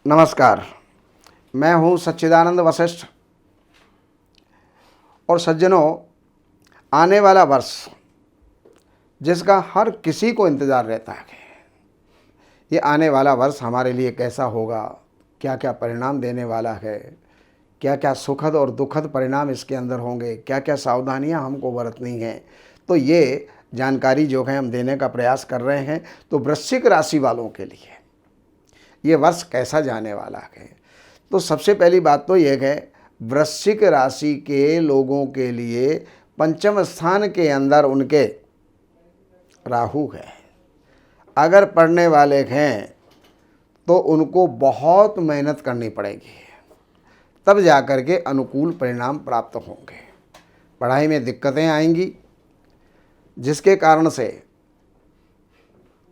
नमस्कार। मैं हूँ सच्चिदानंद वशिष्ठ। और सज्जनों, आने वाला वर्ष जिसका हर किसी को इंतज़ार रहता है, ये आने वाला वर्ष हमारे लिए कैसा होगा, क्या क्या परिणाम देने वाला है, क्या क्या सुखद और दुखद परिणाम इसके अंदर होंगे, क्या क्या सावधानियां हमको बरतनी हैं, तो ये जानकारी जो है हम देने का प्रयास कर रहे हैं। तो वृश्चिक राशि वालों के लिए ये वर्ष कैसा जाने वाला है, तो सबसे पहली बात तो यह है, वृश्चिक राशि के लोगों के लिए पंचम स्थान के अंदर उनके राहु है। अगर पढ़ने वाले हैं तो उनको बहुत मेहनत करनी पड़ेगी, तब जाकर के अनुकूल परिणाम प्राप्त होंगे। पढ़ाई में दिक्कतें आएंगी, जिसके कारण से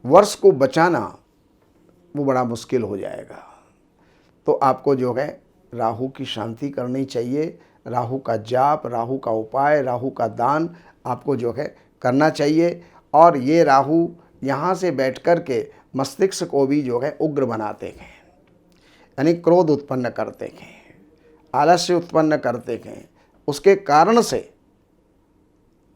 वर्ष को बचाना वो बड़ा मुश्किल हो जाएगा। तो आपको जो है राहु की शांति करनी चाहिए। राहु का जाप, राहु का उपाय, राहु का दान आपको जो है करना चाहिए। और ये राहु यहाँ से बैठ कर के मस्तिष्क को भी जो है उग्र बनाते हैं, यानी क्रोध उत्पन्न करते हैं, आलस्य उत्पन्न करते हैं। उसके कारण से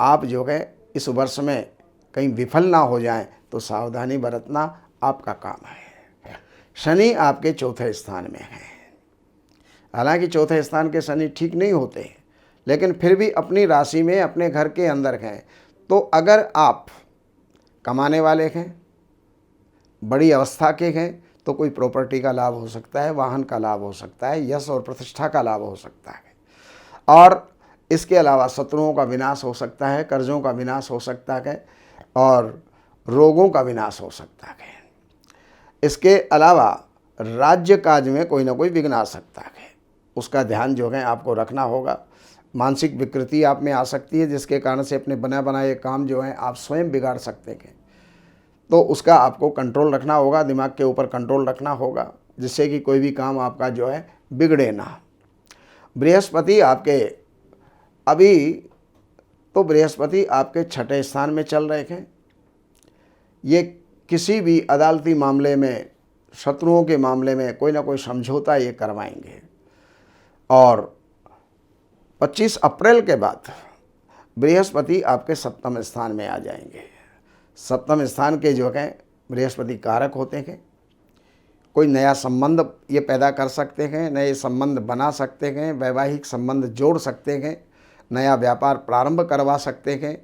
आप जो है इस वर्ष में कहीं विफल ना हो जाएं, तो सावधानी बरतना आपका काम है। शनि आपके चौथे स्थान में है। हालांकि चौथे स्थान के शनि ठीक नहीं होते, लेकिन फिर भी अपनी राशि में अपने घर के अंदर हैं। तो अगर आप कमाने वाले हैं, बड़ी अवस्था के हैं, तो कोई प्रॉपर्टी का लाभ हो सकता है, वाहन का लाभ हो सकता है, यश और प्रतिष्ठा का लाभ हो सकता है। और इसके अलावा शत्रुओं का विनाश हो सकता है, कर्जों का विनाश हो सकता है, और रोगों का विनाश हो सकता है। इसके अलावा राज्य काज में कोई ना कोई विघ्न आ सकता है, उसका ध्यान जो है आपको रखना होगा। मानसिक विकृति आप में आ सकती है, जिसके कारण से अपने बना बनाए काम जो है आप स्वयं बिगाड़ सकते हैं। तो उसका आपको कंट्रोल रखना होगा, दिमाग के ऊपर कंट्रोल रखना होगा, जिससे कि कोई भी काम आपका जो है बिगड़े ना। बृहस्पति आपके बृहस्पति आपके छठे स्थान में चल रहे हैं। ये किसी भी अदालती मामले में, शत्रुओं के मामले में कोई ना कोई समझौता ये करवाएंगे। और 25 अप्रैल के बाद बृहस्पति आपके सप्तम स्थान में आ जाएंगे। सप्तम स्थान के जो हैं बृहस्पति कारक होते हैं। कोई नया संबंध ये पैदा कर सकते हैं, नए संबंध बना सकते हैं, वैवाहिक संबंध जोड़ सकते हैं, नया व्यापार प्रारंभ करवा सकते हैं।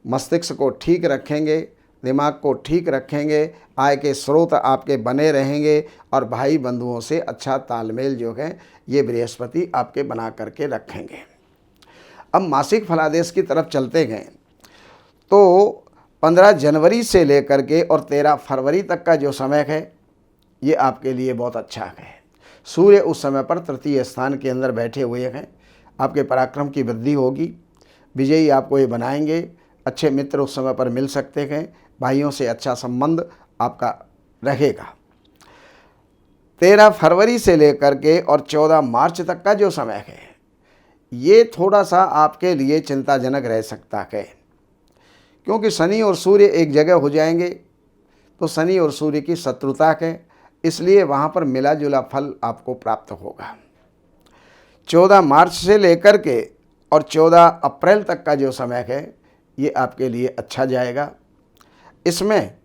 मस्तिष्क को ठीक रखेंगे, दिमाग को ठीक रखेंगे, आय के स्रोत आपके बने रहेंगे, और भाई बंधुओं से अच्छा तालमेल जो है ये बृहस्पति आपके बना करके रखेंगे। अब मासिक फलादेश की तरफ चलते हैं, तो 15 जनवरी से लेकर के और 13 फरवरी तक का जो समय है ये आपके लिए बहुत अच्छा है। सूर्य उस समय पर तृतीय स्थान के अंदर बैठे हुए हैं। आपके पराक्रम की वृद्धि होगी, विजयी आपको ये बनाएंगे। अच्छे मित्र उस समय पर मिल सकते हैं, भाइयों से अच्छा संबंध आपका रहेगा। 13 फरवरी से लेकर के और 14 मार्च तक का जो समय है ये थोड़ा सा आपके लिए चिंताजनक रह सकता है, क्योंकि शनि और सूर्य एक जगह हो जाएंगे। तो शनि और सूर्य की शत्रुता है, इसलिए वहाँ पर मिला जुला फल आपको प्राप्त होगा। 14 मार्च से लेकर के और 14 अप्रैल तक का जो समय है ये आपके लिए अच्छा जाएगा। इसमें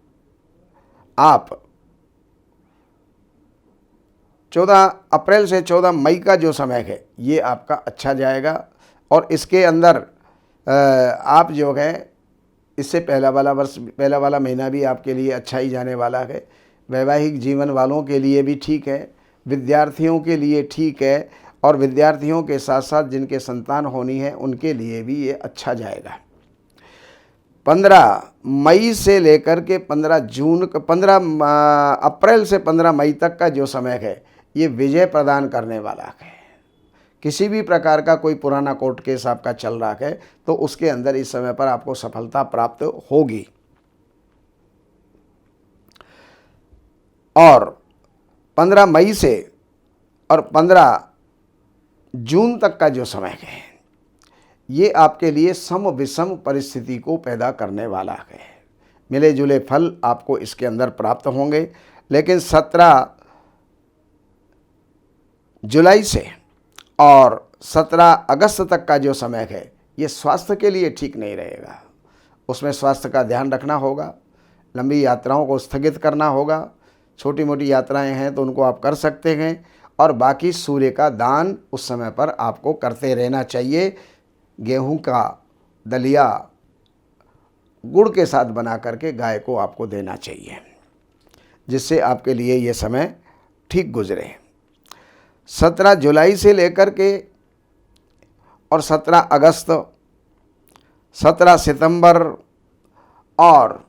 आप 14 अप्रैल से 14 मई का जो समय है ये आपका अच्छा जाएगा। और इसके अंदर आप जो है इससे पहला वाला महीना भी आपके लिए अच्छा ही जाने वाला है। वैवाहिक जीवन वालों के लिए भी ठीक है, विद्यार्थियों के लिए ठीक है, और विद्यार्थियों के साथ साथ जिनके संतान होनी है उनके लिए भी ये अच्छा जाएगा। 15 मई से लेकर के 15 अप्रैल से 15 मई तक का जो समय है ये विजय प्रदान करने वाला है। किसी भी प्रकार का कोई पुराना कोर्ट केस आपका चल रहा है तो उसके अंदर इस समय पर आपको सफलता प्राप्त होगी। और 15 मई से और 15 जून तक का जो समय है ये आपके लिए सम विषम परिस्थिति को पैदा करने वाला है। मिले जुले फल आपको इसके अंदर प्राप्त होंगे, लेकिन 17 जुलाई से और 17 अगस्त तक का जो समय है ये स्वास्थ्य के लिए ठीक नहीं रहेगा। उसमें स्वास्थ्य का ध्यान रखना होगा, लंबी यात्राओं को स्थगित करना होगा। छोटी मोटी यात्राएं हैं तो उनको आप कर सकते हैं, और बाकी सूर्य का दान उस समय पर आपको करते रहना चाहिए। गेहूं का दलिया गुड़ के साथ बना करके गाय को आपको देना चाहिए, जिससे आपके लिए ये समय ठीक गुजरे। 17 जुलाई से लेकर के और 17 अगस्त, 17 सितंबर और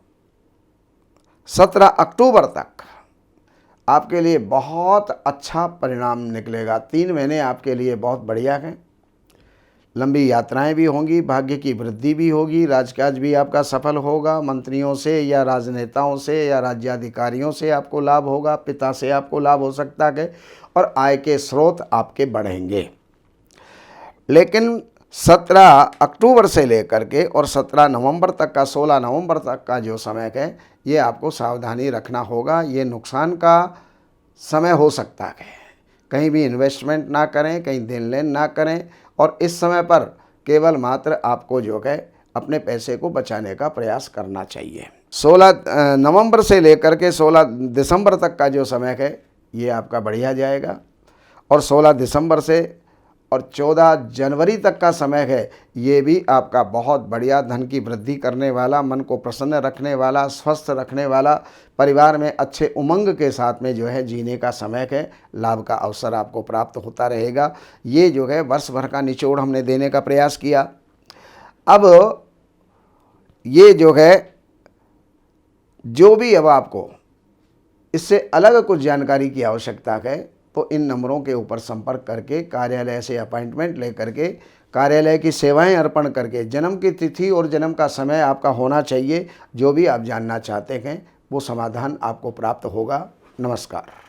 17 अक्टूबर तक आपके लिए बहुत अच्छा परिणाम निकलेगा। 3 महीने आपके लिए बहुत बढ़िया हैं। लंबी यात्राएं भी होंगी, भाग्य की वृद्धि भी होगी, राजकाज भी आपका सफल होगा, मंत्रियों से या राजनेताओं से या राज्याधिकारियों से आपको लाभ होगा, पिता से आपको लाभ हो सकता है, और आय के स्रोत आपके बढ़ेंगे। लेकिन 17 अक्टूबर से लेकर के और 17 नवंबर तक का, 16 नवंबर तक का जो समय है ये आपको सावधानी रखना होगा। ये नुकसान का समय हो सकता है। कहीं भी इन्वेस्टमेंट ना करें, कहीं देन लेन ना करें, और इस समय पर केवल मात्र आपको जो है अपने पैसे को बचाने का प्रयास करना चाहिए। 16 नवंबर से लेकर के 16 दिसंबर तक का जो समय है ये आपका बढ़िया जाएगा, और 16 दिसंबर से और 14 जनवरी तक का समय है ये भी आपका बहुत बढ़िया, धन की वृद्धि करने वाला, मन को प्रसन्न रखने वाला, स्वस्थ रखने वाला, परिवार में अच्छे उमंग के साथ में जो है जीने का समय है। लाभ का अवसर आपको प्राप्त होता रहेगा। ये जो है वर्ष भर का निचोड़ हमने देने का प्रयास किया। अब ये जो है जो भी अब आपको इससे अलग कुछ जानकारी की आवश्यकता है तो इन नंबरों के ऊपर संपर्क करके कार्यालय से अपॉइंटमेंट लेकर के कार्यालय की सेवाएं अर्पण करके, जन्म की तिथि और जन्म का समय आपका होना चाहिए, जो भी आप जानना चाहते हैं वो समाधान आपको प्राप्त होगा। नमस्कार।